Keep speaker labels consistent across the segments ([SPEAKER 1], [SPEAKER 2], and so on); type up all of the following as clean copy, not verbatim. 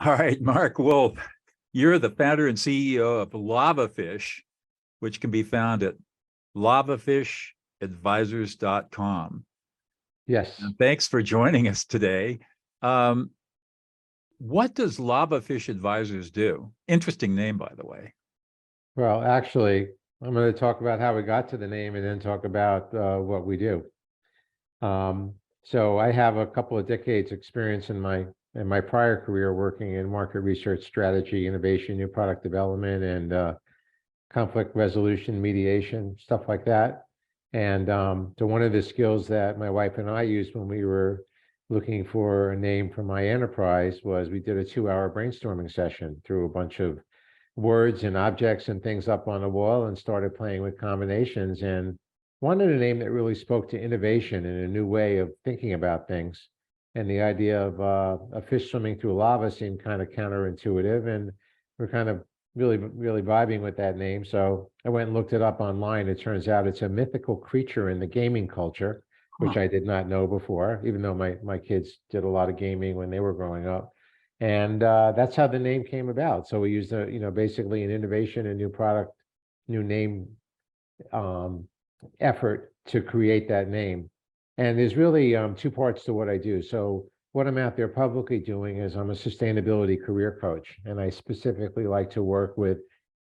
[SPEAKER 1] All right, Mark Wolf, you're the founder and CEO of Lavafish, which can be found at lavafishadvisors.com.
[SPEAKER 2] Yes.
[SPEAKER 1] And thanks for joining us today. What does Lavafish Advisors do? Interesting name, by the way.
[SPEAKER 2] Well, actually, I'm going to talk about how we got to the name and then talk about what we do. So I have a couple of decades experience in my prior career working in market research, strategy, innovation, new product development, and conflict resolution, mediation, stuff like that. And so one of the skills that my wife and I used when we were looking for a name for my enterprise was we did a 2-hour brainstorming session through a bunch of words and objects and things up on the wall and started playing with combinations and wanted a name that really spoke to innovation and a new way of thinking about things. And the idea of a fish swimming through lava seemed kind of counterintuitive, and we're kind of really vibing with that name. So I went and looked it up online. It turns out it's a mythical creature in the gaming culture, which I did not know before, even though my kids did a lot of gaming when they were growing up. And that's how the name came about. So we used basically an innovation and new product, new name effort to create that name. And there's really 2 parts to what I do. So what I'm out there publicly doing is I'm a sustainability career coach, and I specifically like to work with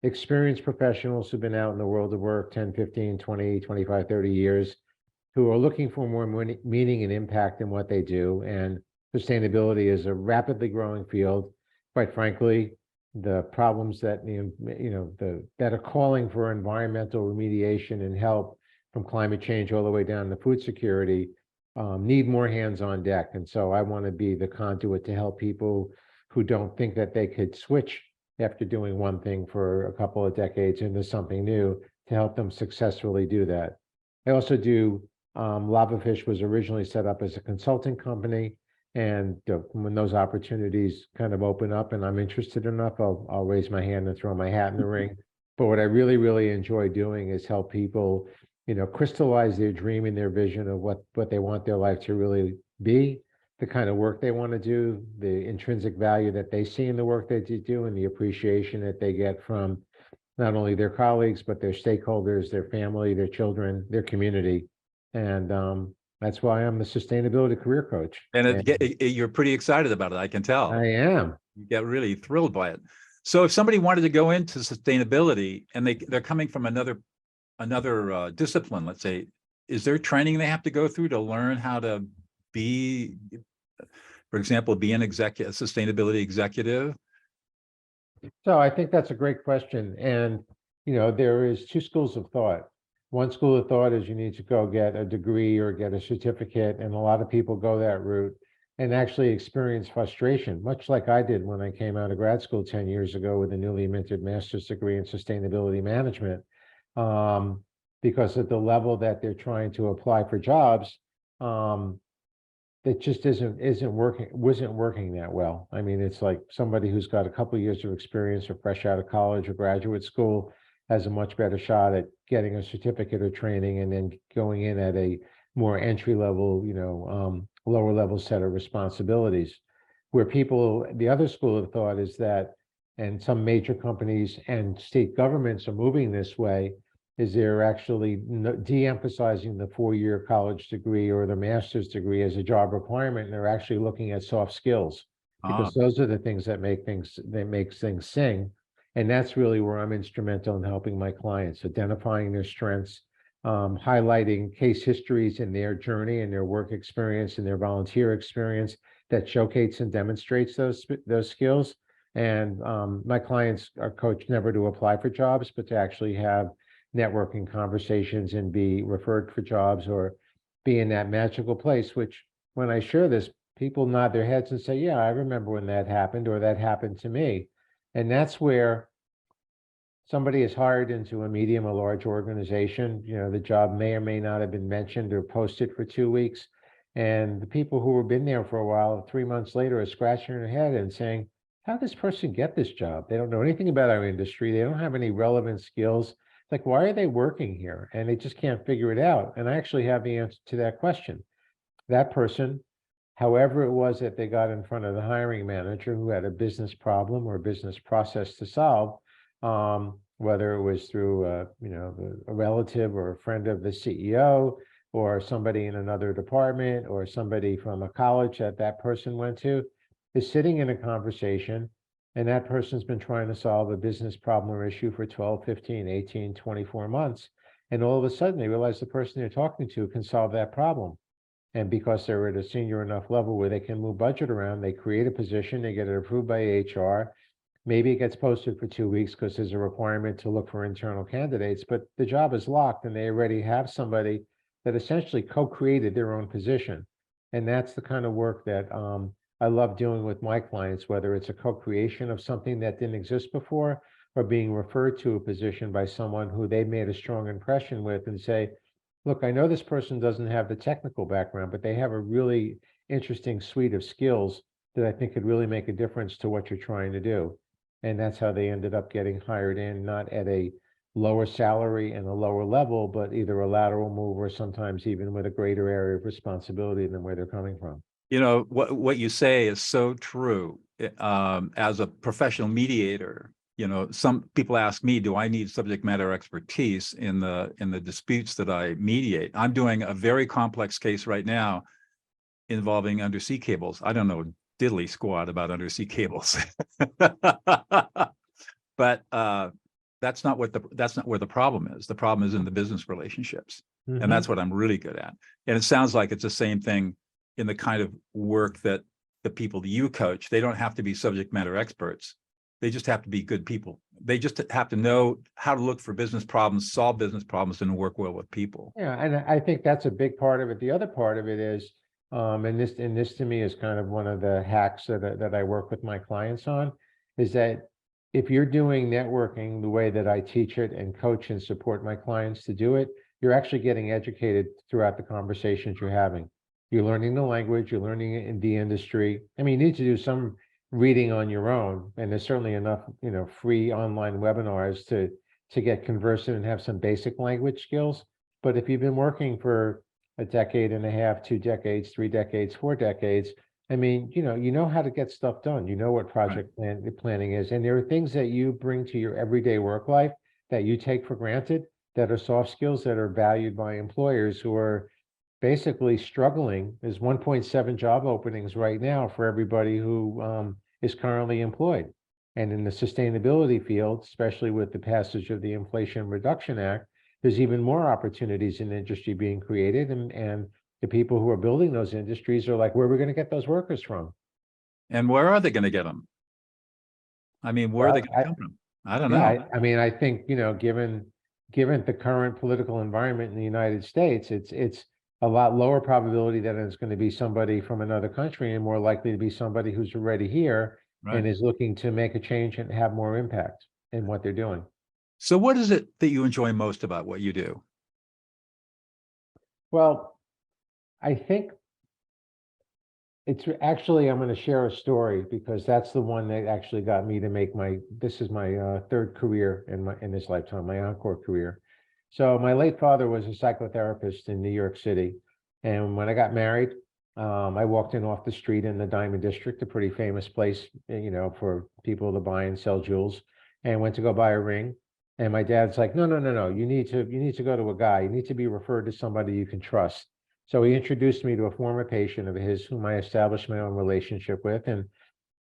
[SPEAKER 2] experienced professionals who've been out in the world of work 10, 15, 20, 25, 30 years, who are looking for more meaning and impact in what they do. And sustainability is a rapidly growing field. Quite frankly, the problems that that are calling for environmental remediation and help, from climate change all the way down to food security, need more hands on deck. And so I want to be the conduit to help people who don't think that they could switch after doing one thing for a couple of decades into something new, to help them successfully do that. I also do, Lavafish was originally set up as a consulting company. And when those opportunities kind of open up and I'm interested enough, I'll raise my hand and throw my hat in the ring. But what I really enjoy doing is help people, crystallize their dream and their vision of what they want their life to really be, the kind of work they want to do, the intrinsic value that they see in the work that they do, and the appreciation that they get from not only their colleagues, but their stakeholders, their family, their children, their community. And that's why I'm the sustainability career coach.
[SPEAKER 1] And you're pretty excited about it, I can tell.
[SPEAKER 2] I am.
[SPEAKER 1] You get really thrilled by it. So if somebody wanted to go into sustainability and they're coming from another discipline, let's say, is there training they have to go through to learn how to be, for example, be a sustainability executive?
[SPEAKER 2] So I think that's a great question. And, there is 2 schools of thought. One school of thought is you need to go get a degree or get a certificate. And a lot of people go that route and actually experience frustration, much like I did when I came out of grad school 10 years ago with a newly minted master's degree in sustainability management. Because at the level that they're trying to apply for jobs, it just wasn't working that well. I mean, it's like somebody who's got a couple of years of experience or fresh out of college or graduate school has a much better shot at getting a certificate or training and then going in at a more entry level, lower level set of responsibilities. Where the other school of thought is that, and some major companies and state governments are moving this way, is they're actually de-emphasizing the 4-year college degree or the master's degree as a job requirement, and they're actually looking at soft skills, because those are the things that make things sing. And that's really where I'm instrumental in helping my clients, identifying their strengths, highlighting case histories in their journey and their work experience and their volunteer experience that showcase and demonstrates those skills. And my clients are coached never to apply for jobs, but to actually have networking conversations and be referred for jobs or be in that magical place, which when I share this, people nod their heads and say, yeah, I remember when that happened, or that happened to me. And that's where somebody is hired into a medium or large organization. The job may or may not have been mentioned or posted for 2 weeks. And the people who have been there for a while, 3 months later, are scratching their head and saying, how did this person get this job? They don't know anything about our industry. They don't have any relevant skills. Like, why are they working here? And they just can't figure it out. And I actually have the answer to that question. That person however it was that they got in front of the hiring manager who had a business problem or a business process to solve, whether it was through a relative or a friend of the CEO or somebody in another department or somebody from a college that that person went to, is sitting in a conversation, and that person's been trying to solve a business problem or issue for 12, 15, 18, 24 months. And all of a sudden they realize the person they're talking to can solve that problem. And because they're at a senior enough level where they can move budget around, they create a position, they get it approved by HR. Maybe it gets posted for 2 weeks because there's a requirement to look for internal candidates, but the job is locked and they already have somebody that essentially co-created their own position. And that's the kind of work that I love doing with my clients, whether it's a co-creation of something that didn't exist before or being referred to a position by someone who they made a strong impression with and say, look, I know this person doesn't have the technical background, but they have a really interesting suite of skills that I think could really make a difference to what you're trying to do. And that's how they ended up getting hired in, not at a lower salary and a lower level, but either a lateral move or sometimes even with a greater area of responsibility than where they're coming from.
[SPEAKER 1] You know, what you say is so true. As a professional mediator, you know, some people ask me, do I need subject matter expertise in the disputes that I mediate? I'm doing a very complex case right now involving undersea cables. I don't know diddly squat about undersea cables. But that's not where the problem is. The problem is in the business relationships.
[SPEAKER 2] Mhm.
[SPEAKER 1] And that's what I'm really good at. And it sounds like it's the same thing in the kind of work that the people that you coach. They don't have to be subject matter experts. They just have to be good people. They just have to know how to look for business problems, solve business problems, and work well with people.
[SPEAKER 2] Yeah, and I think that's a big part of it. The other part of it is, and this to me is kind of one of the hacks that I work with my clients on, is that if you're doing networking the way that I teach it and coach and support my clients to do it, you're actually getting educated throughout the conversations you're having. You're learning the language, you're learning it in the industry. I mean, you need to do some reading on your own, and there's certainly enough, free online webinars to get conversant and have some basic language skills. But if you've been working for a decade and a half, 2 decades, 3 decades, 4 decades, I mean, you know how to get stuff done. You know what project planning is. And there are things that you bring to your everyday work life that you take for granted that are soft skills that are valued by employers who are basically struggling. There's 1.7 job openings right now for everybody who is currently employed. And in the sustainability field, especially with the passage of the Inflation Reduction Act, there's even more opportunities in industry being created. And the people who are building those industries are like, where are we going to get those workers from?
[SPEAKER 1] And where are they going to get them? I mean, where are they going to come from? I don't know.
[SPEAKER 2] I mean, I think, given the current political environment in the United States, it's a lot lower probability that it's going to be somebody from another country and more likely to be somebody who's already here and is looking to make a change and have more impact in what they're doing.
[SPEAKER 1] So what is it that you enjoy most about what you do?
[SPEAKER 2] Well, I think it's actually, I'm going to share a story because that's the one that actually got me to make this is my third career in this lifetime, my encore career. So my late father was a psychotherapist in New York City. And when I got married, I walked in off the street in the Diamond District, a pretty famous place, for people to buy and sell jewels, and went to go buy a ring. And my dad's like, no, you need to go to a guy. You need to be referred to somebody you can trust. So he introduced me to a former patient of his whom I established my own relationship with. And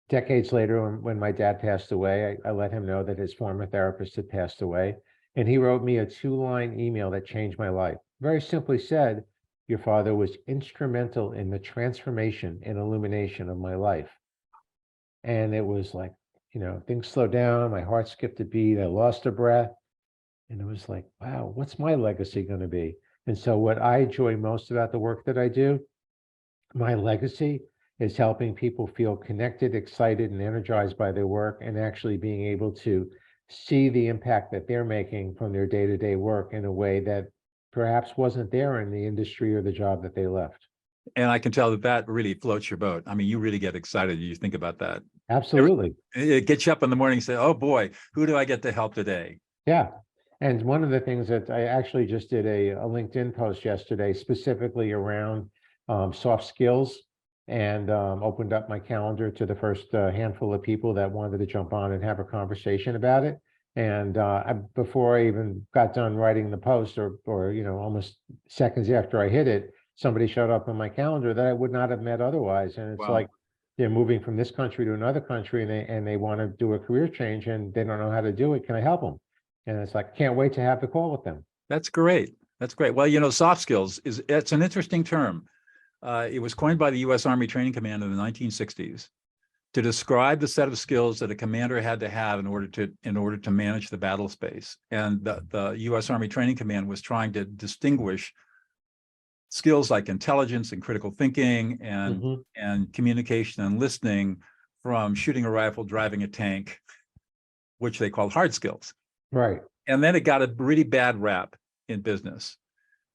[SPEAKER 2] decades later, when my dad passed away, I let him know that his former therapist had passed away. And he wrote me a 2-line email that changed my life. Very simply said, your father was instrumental in the transformation and illumination of my life. And it was like, things slowed down. My heart skipped a beat. I lost a breath. And it was like, wow, what's my legacy going to be? And so what I enjoy most about the work that I do, my legacy is helping people feel connected, excited, and energized by their work and actually being able to see the impact that they're making from their day-to-day work in a way that perhaps wasn't there in the industry or the job that they left.
[SPEAKER 1] And I can tell that really floats your boat. I mean, you really get excited. You think about that.
[SPEAKER 2] Absolutely.
[SPEAKER 1] It gets you up in the morning and say, oh boy, who do I get to help today?
[SPEAKER 2] Yeah. And one of the things that I actually just did a LinkedIn post yesterday, specifically around soft skills and opened up my calendar to the first handful of people that wanted to jump on and have a conversation about it. And before I even got done writing the post, or almost seconds after I hit it, somebody showed up on my calendar that I would not have met otherwise. And it's
[SPEAKER 1] Wow.
[SPEAKER 2] like they're moving from this country to another country, and they want to do a career change, and they don't know how to do it. Can I help them? And it's like, can't wait to have the call with them.
[SPEAKER 1] That's great. That's great. Well, soft skills it's an interesting term. It was coined by the U.S. Army Training Command in the 1960s to describe the set of skills that a commander had to have in order to manage the battle space. And the U.S. Army Training Command was trying to distinguish skills like intelligence and critical thinking and communication and listening from shooting a rifle, driving a tank, which they called hard skills.
[SPEAKER 2] Right.
[SPEAKER 1] And then it got a really bad rap in business.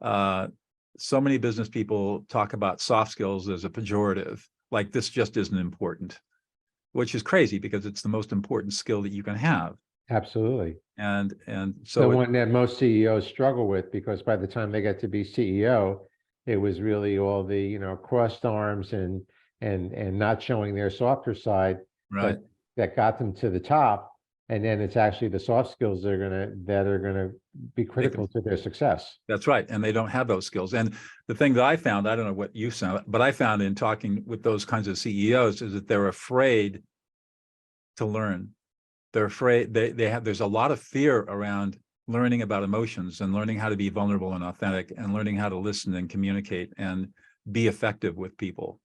[SPEAKER 1] So many business people talk about soft skills as a pejorative, like this just isn't important, which is crazy because it's the most important skill that you can have.
[SPEAKER 2] Absolutely.
[SPEAKER 1] And so
[SPEAKER 2] the one that most CEOs struggle with, because by the time they get to be CEO, it was really all the, crossed arms and not showing their softer side
[SPEAKER 1] right.
[SPEAKER 2] that got them to the top. And then it's actually the soft skills that are gonna be critical to their success.
[SPEAKER 1] That's right. And they don't have those skills. And the thing that I found, I don't know what you found, but I found in talking with those kinds of CEOs is that they're afraid to learn. They're afraid, there's a lot of fear around learning about emotions and learning how to be vulnerable and authentic and learning how to listen and communicate and be effective with people.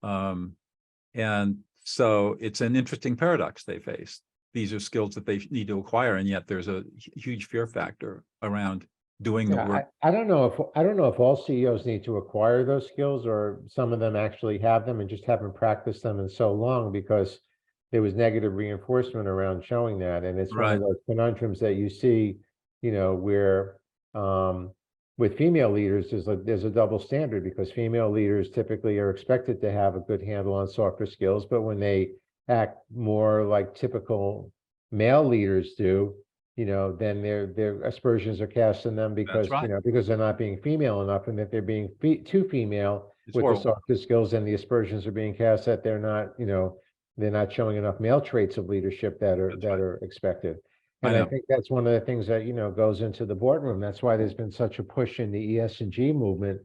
[SPEAKER 1] And so it's an interesting paradox they face. These are skills that they need to acquire, and yet there's a huge fear factor around doing the work.
[SPEAKER 2] I don't know if all CEOs need to acquire those skills, or some of them actually have them and just haven't practiced them in so long because there was negative reinforcement around showing that. And it's one of those conundrums that you see, where with female leaders, there's a double standard, because female leaders typically are expected to have a good handle on softer skills, but when they act more like typical male leaders do, then their aspersions are cast on them because because they're not being female enough, and that they're being too female with the softer skills, and the aspersions are being cast that they're not, they're not showing enough male traits of leadership that are expected. And I think that's one of the things that, goes into the boardroom. That's why there's been such a push in the ESG movement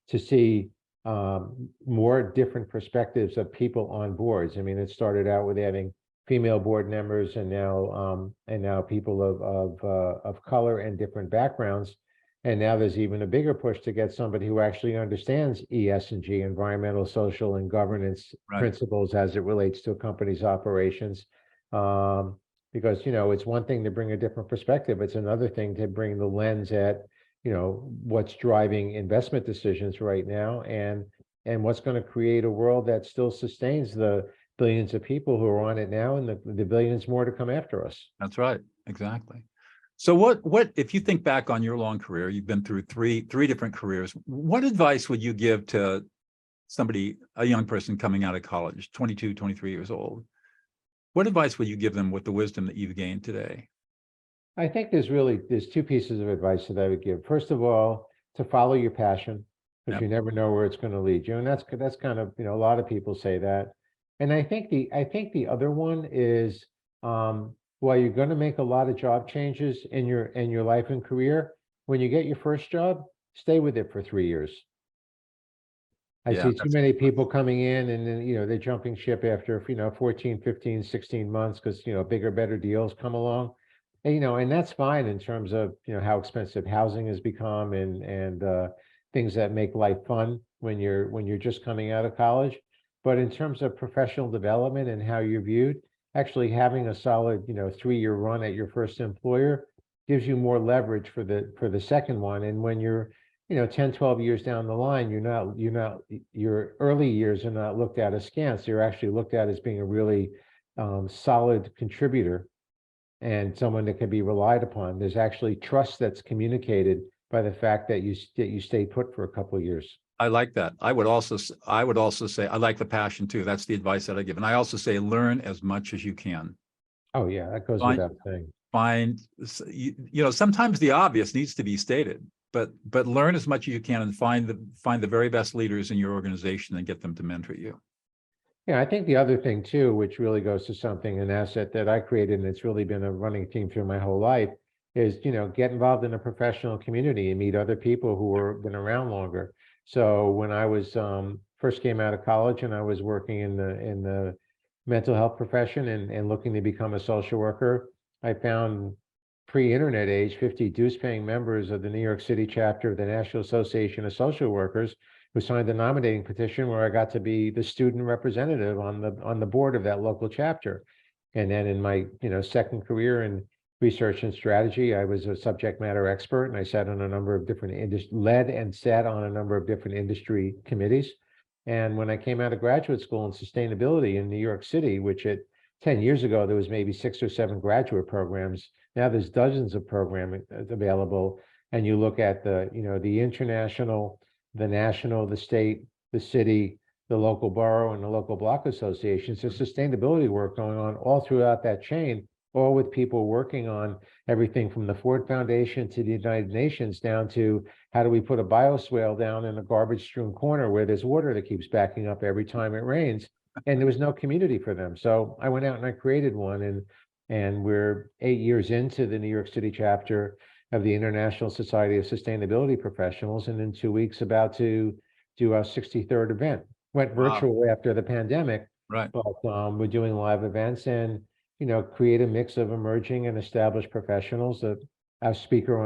[SPEAKER 2] to see more different perspectives of people on boards. I mean, it started out with adding female board members, and now people of color and different backgrounds. And now there's even a bigger push to get somebody who actually understands ESG, environmental, social, and governance principles as it relates to a company's operations. Because, it's one thing to bring a different perspective. It's another thing to bring the lens at, what's driving investment decisions right now, and what's going to create a world that still sustains the billions of people who are on it now, and the billions more to come after us.
[SPEAKER 1] That's right. Exactly. So what if you think back on your long career, you've been through three different careers, what advice would you give to somebody, a young person coming out of college, 22, 23 years old? What advice would you give them with the wisdom that you've gained today?
[SPEAKER 2] I think there's two pieces of advice that I would give. First of all, to follow your passion, because you never know where it's going to lead you. And that's kind of, a lot of people say that. And I think the other one is, while you're going to make a lot of job changes in your life and career, when you get your first job, stay with it for 3 years. I see too many people coming in, and then, they're jumping ship after, 14, 15, 16 months because, bigger, better deals come along. And, and that's fine in terms of, how expensive housing has become, and things that make life fun when you're just coming out of college. But in terms of professional development and how you're viewed, actually having a solid, 3-year run at your first employer gives you more leverage for the second one. And when you're, 10, 12 years down the line, your early years are not looked at askance. You're actually looked at as being a really solid contributor and someone that can be relied upon. There's actually trust that's communicated by the fact that you stay put for a couple of years.
[SPEAKER 1] I like that. I would also say, I like the passion too. That's the advice that I give. And I also say, learn as much as you can.
[SPEAKER 2] Oh yeah, that goes without saying.
[SPEAKER 1] Sometimes the obvious needs to be stated. but learn as much as you can and find the very best leaders in your organization and get them to mentor you.
[SPEAKER 2] Yeah, I think the other thing too, which really goes to something, an asset that I created, and it's really been a running theme through my whole life, is, get involved in a professional community and meet other people who are been around longer. So when I was first came out of college and I was working in the mental health profession and looking to become a social worker, I found pre-internet age 50 dues-paying members of the New York City chapter of the National Association of Social Workers who signed a nominating petition where I got to be the student representative on the board of that local chapter. And then in my second career in research and strategy, I was a subject matter expert, and I sat on a number of different led and sat on a number of different industry committees. And when I came out of graduate school in sustainability in New York City, which 10 years ago there was maybe 6 or 7 graduate programs, now there's dozens of programs available. And you look at the international, the national, the state, the city, the local borough, and the local block associations. There's sustainability work going on all throughout that chain, all with people working on everything from the Ford Foundation to the United Nations down to how do we put a bioswale down in a garbage-strewn corner where there's water that keeps backing up every time it rains, and there was no community for them. So I went out and I created one, and we're 8 years into the New York City chapter of the International Society of Sustainability Professionals, and in 2 weeks about to do our 63rd event. Went virtual after the pandemic,
[SPEAKER 1] Right.
[SPEAKER 2] but we're doing live events and create a mix of emerging and established professionals. Our speaker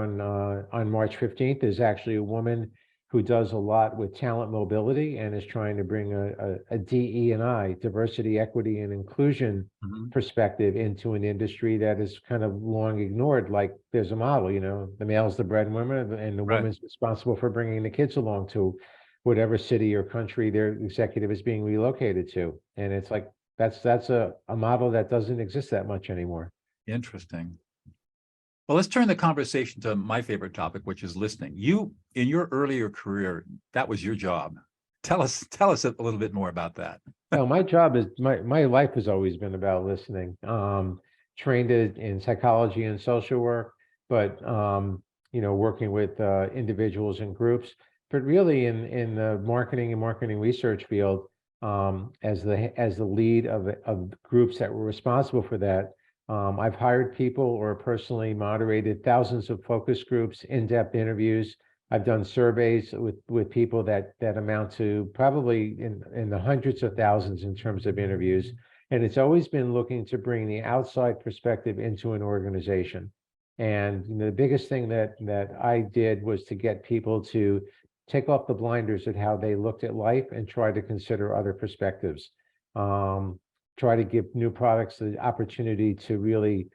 [SPEAKER 2] on March 15th is actually a woman who does a lot with talent mobility and is trying to bring a DE&I, diversity, equity, and inclusion perspective into an industry that is kind of long ignored. Like there's a model, the male's the breadwinner and the woman's responsible for bringing the kids along to whatever city or country their executive is being relocated to. And it's like, that's a model that doesn't exist that much anymore.
[SPEAKER 1] Interesting. Well, let's turn the conversation to my favorite topic, which is listening. You, in your earlier career, that was your job. Tell us a little bit more about that.
[SPEAKER 2] Well, my job is my life has always been about listening. Trained in psychology and social work, but working with individuals and groups, but really in the marketing and marketing research field, as the lead of groups that were responsible for that. I've hired people or personally moderated thousands of focus groups, in-depth interviews. I've done surveys with people that amount to probably in the hundreds of thousands in terms of interviews. And it's always been looking to bring the outside perspective into an organization. And the biggest thing that I did was to get people to take off the blinders at how they looked at life and try to consider other perspectives. Try to give new products the opportunity to really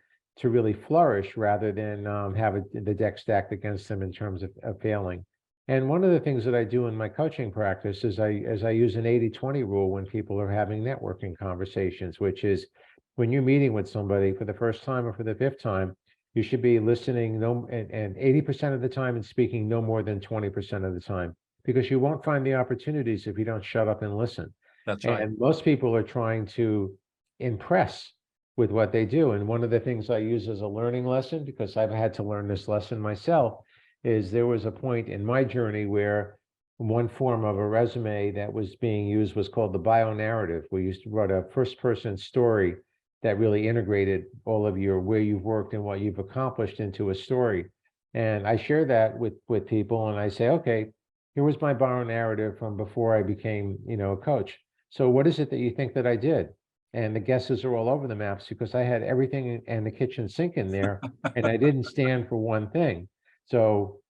[SPEAKER 2] flourish rather than have the deck stacked against them in terms of failing. And one of the things that I do in my coaching practice is I use an 80-20 rule when people are having networking conversations, which is when you're meeting with somebody for the first time or for the 5th time, you should be listening and 80% of the time and speaking no more than 20% of the time, because you won't find the opportunities if you don't shut up and listen.
[SPEAKER 1] That's right.
[SPEAKER 2] And most people are trying to impress with what they do. And one of the things I use as a learning lesson, because I've had to learn this lesson myself, is there was a point in my journey where one form of a resume that was being used was called the bio narrative, where you wrote a first-person story that really integrated all of where you've worked and what you've accomplished into a story. And I share that with people, and I say, okay, here was my bio narrative from before I became, a coach. So what is it that you think that I did? And the guesses are all over the maps because I had everything and the kitchen sink in there, and I didn't stand for one thing. So,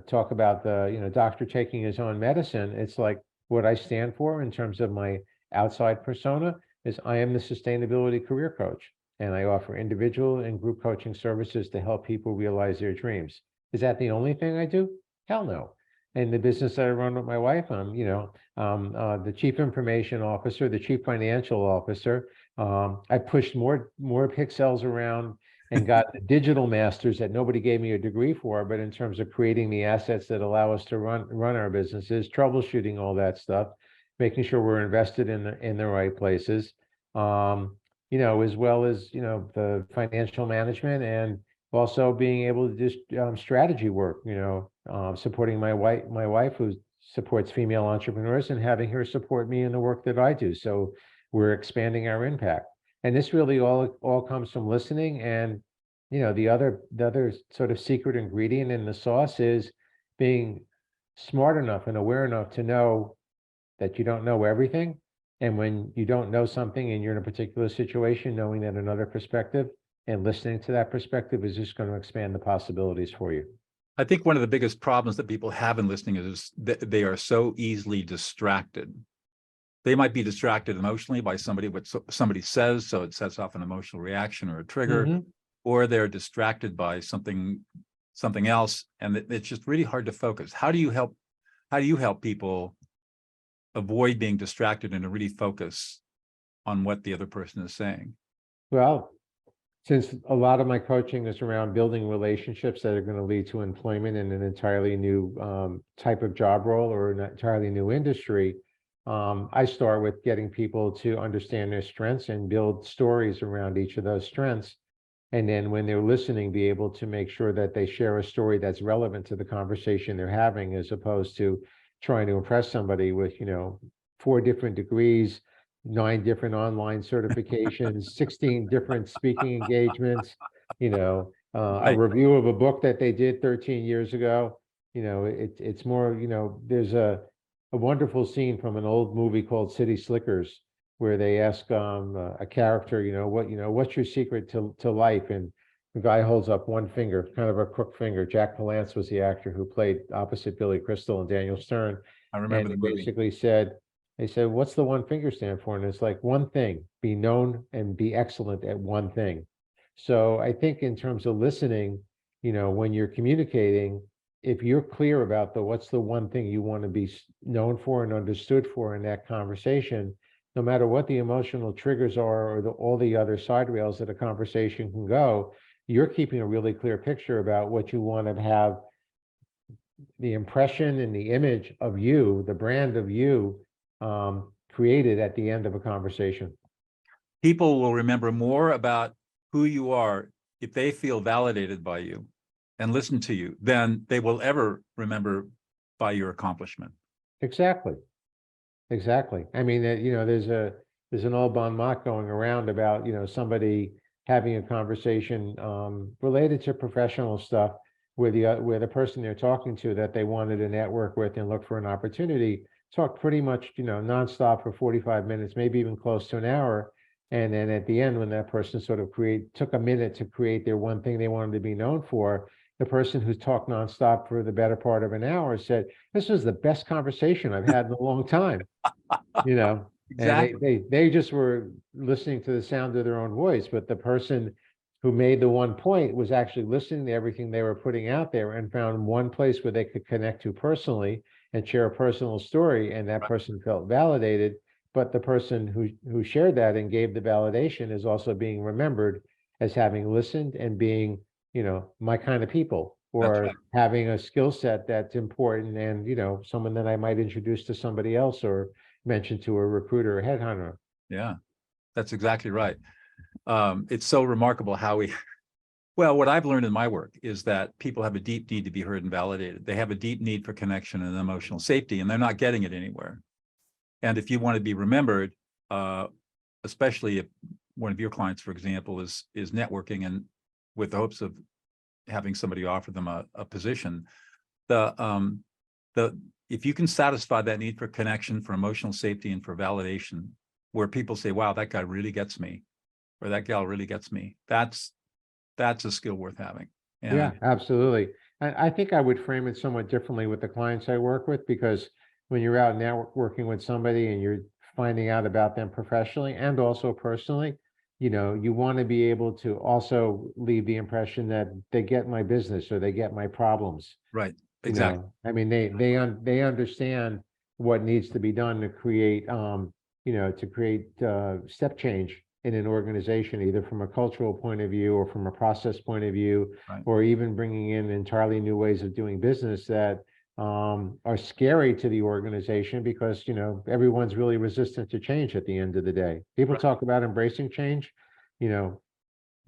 [SPEAKER 2] talk about the, doctor taking his own medicine. It's like what I stand for in terms of my outside persona is I am the sustainability career coach, and I offer individual and group coaching services to help people realize their dreams. Is that the only thing I do? Hell no. In the business that I run with my wife, I'm, the chief information officer, the chief financial officer. I pushed more pixels around and got the digital masters that nobody gave me a degree for, but in terms of creating the assets that allow us to run our businesses, troubleshooting all that stuff, making sure we're invested in the right places, as well as, the financial management and Also being able to do strategy work, supporting my wife who supports female entrepreneurs and having her support me in the work that I do. So we're expanding our impact. And this really all comes from listening. And, the other sort of secret ingredient in the sauce is being smart enough and aware enough to know that you don't know everything. And when you don't know something and you're in a particular situation, knowing that another perspective and listening to that perspective is just going to expand the possibilities for you.
[SPEAKER 1] I think one of the biggest problems that people have in listening is that they are so easily distracted. They might be distracted emotionally by what somebody says, so it sets off an emotional reaction or a trigger, or they're distracted by something else, and it's just really hard to focus. How do you help people avoid being distracted and to really focus on what the other person is saying?
[SPEAKER 2] Well, since a lot of my coaching is around building relationships that are going to lead to employment in an entirely new type of job role or an entirely new industry, I start with getting people to understand their strengths and build stories around each of those strengths. And then when they're listening, be able to make sure that they share a story that's relevant to the conversation they're having, as opposed to trying to impress somebody with, 4 different degrees, 9 different online certifications, 16 different speaking engagements, a
[SPEAKER 1] Right.
[SPEAKER 2] review of a book that they did 13 years ago. It's more, there's a wonderful scene from an old movie called City Slickers, where they ask a character, what's your secret to life? And the guy holds up one finger, kind of a crook finger. Jack Palance was the actor who played opposite Billy Crystal and Daniel Stern.
[SPEAKER 1] I remember
[SPEAKER 2] And
[SPEAKER 1] the
[SPEAKER 2] he
[SPEAKER 1] movie.
[SPEAKER 2] basically said, they said, what's the one finger stand for? And it's like, one thing, be known and be excellent at one thing. So I think in terms of listening, when you're communicating, if you're clear about what's the one thing you want to be known for and understood for in that conversation, no matter what the emotional triggers are or all the other side rails that a conversation can go, you're keeping a really clear picture about what you want to have the impression and the image of you, the brand of you, created at the end of a conversation.
[SPEAKER 1] People will remember more about who you are if they feel validated by you and listen to you than they will ever remember by your accomplishment.
[SPEAKER 2] Exactly. Exactly. I mean, there's an old bon mot going around about, somebody having a conversation related to professional stuff where the person they're talking to that they wanted to network with and look for an opportunity talked pretty much, nonstop for 45 minutes, maybe even close to an hour. And then at the end, when that person sort of took a minute to create their one thing they wanted to be known for, the person who talked nonstop for the better part of an hour said, "This was the best conversation I've had in a long time." And
[SPEAKER 1] Exactly.
[SPEAKER 2] they just were listening to the sound of their own voice, but the person who made the one point was actually listening to everything they were putting out there and found one place where they could connect to personally and share a personal story, and that person felt validated. But the person who shared that and gave the validation is also being remembered as having listened and being, my kind of people,
[SPEAKER 1] That's
[SPEAKER 2] or
[SPEAKER 1] right.
[SPEAKER 2] having a skill set that's important, and someone that I might introduce to somebody else or mention to a recruiter or headhunter.
[SPEAKER 1] Yeah, that's exactly right. It's so remarkable how well, what I've learned in my work is that people have a deep need to be heard and validated. They have a deep need for connection and emotional safety, and they're not getting it anywhere. And if you want to be remembered, especially if one of your clients, for example, is networking and with the hopes of having somebody offer them a position, if you can satisfy that need for connection, for emotional safety, and for validation, where people say, wow, that guy really gets me, or that gal really gets me, that's a skill worth having.
[SPEAKER 2] Yeah,
[SPEAKER 1] And
[SPEAKER 2] absolutely. I think I would frame it somewhat differently with the clients I work with, because when you're out networking with somebody and you're finding out about them professionally and also personally, you want to be able to also leave the impression that they get my business or they get my problems.
[SPEAKER 1] right, exactly.
[SPEAKER 2] I mean, they understand what needs to be done to create, step change in an organization, either from a cultural point of view or from a process point of view,
[SPEAKER 1] Right.
[SPEAKER 2] or even bringing in entirely new ways of doing business that are scary to the organization, because everyone's really resistant to change at the end of the day. People
[SPEAKER 1] Right.
[SPEAKER 2] talk about embracing change, you know,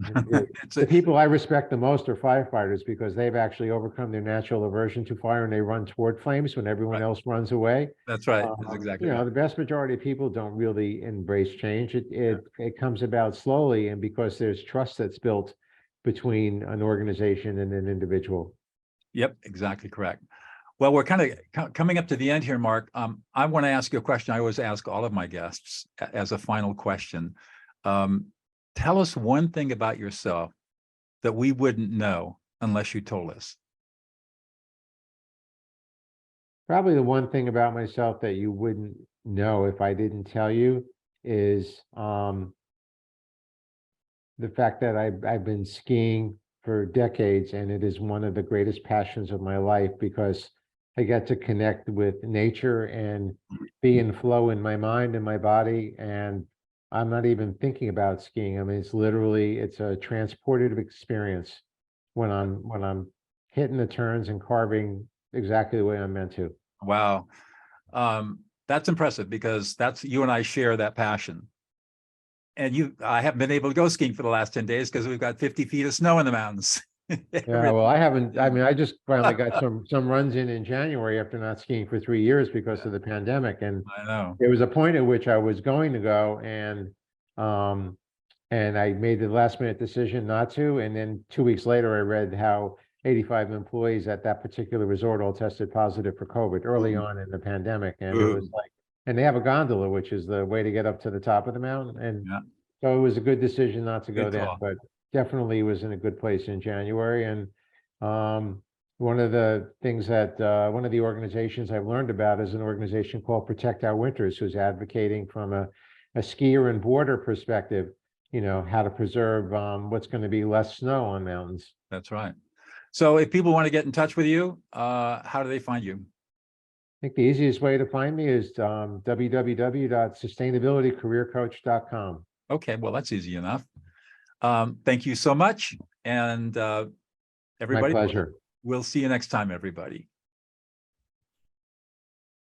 [SPEAKER 1] It's
[SPEAKER 2] The
[SPEAKER 1] a,
[SPEAKER 2] people I respect the most are firefighters because they've actually overcome their natural aversion to fire and they run toward flames when everyone
[SPEAKER 1] Right.
[SPEAKER 2] else runs away.
[SPEAKER 1] that's right. That's exactly
[SPEAKER 2] You know,
[SPEAKER 1] right.
[SPEAKER 2] the vast majority of people don't really embrace change. It comes about slowly and because there's trust that's built between an organization and an individual.
[SPEAKER 1] Yep, exactly correct. Well, we're kind of coming up to the end here, Mark. I want to ask you a question I always ask all of my guests as a final question. Tell us one thing about yourself that we wouldn't know unless you told us.
[SPEAKER 2] Probably the one thing about myself that you wouldn't know if I didn't tell you is the fact that I've been skiing for decades and it is one of the greatest passions of my life because I get to connect with nature and be in flow in my mind and my body. And I'm not even thinking about skiing. I mean, it's a transportative experience when I'm hitting the turns and carving exactly the way I'm meant to.
[SPEAKER 1] Wow. That's impressive because you and I share that passion. And I haven't been able to go skiing for the last 10 days because we've got 50 feet of snow in the mountains.
[SPEAKER 2] Yeah, well, I haven't, I mean, I just finally got some runs in January after not skiing for 3 years because of the pandemic. And
[SPEAKER 1] I know.
[SPEAKER 2] there was a point at which I was going to go and I made the last minute decision not to. And then 2 weeks later, I read how 85 employees at that particular resort all tested positive for COVID early on in the pandemic. And it was like, and they have a gondola, which is the way to get up to the top of the mountain. And
[SPEAKER 1] Yeah.
[SPEAKER 2] so it was a good decision not to go
[SPEAKER 1] Good
[SPEAKER 2] then,
[SPEAKER 1] call.
[SPEAKER 2] but definitely was in a good place in January. And one of the things that one of the organizations I've learned about is an organization called Protect Our Winters, who's advocating from a skier and boarder perspective, you know, how to preserve what's going to be less snow on mountains.
[SPEAKER 1] That's right. So if people want to get in touch with you, how do they find you?
[SPEAKER 2] I think the easiest way to find me is www.sustainabilitycareercoach.com.
[SPEAKER 1] Okay, well, that's easy enough. Thank you so much. And
[SPEAKER 2] My
[SPEAKER 1] everybody,
[SPEAKER 2] pleasure.
[SPEAKER 1] we'll see you next time, everybody.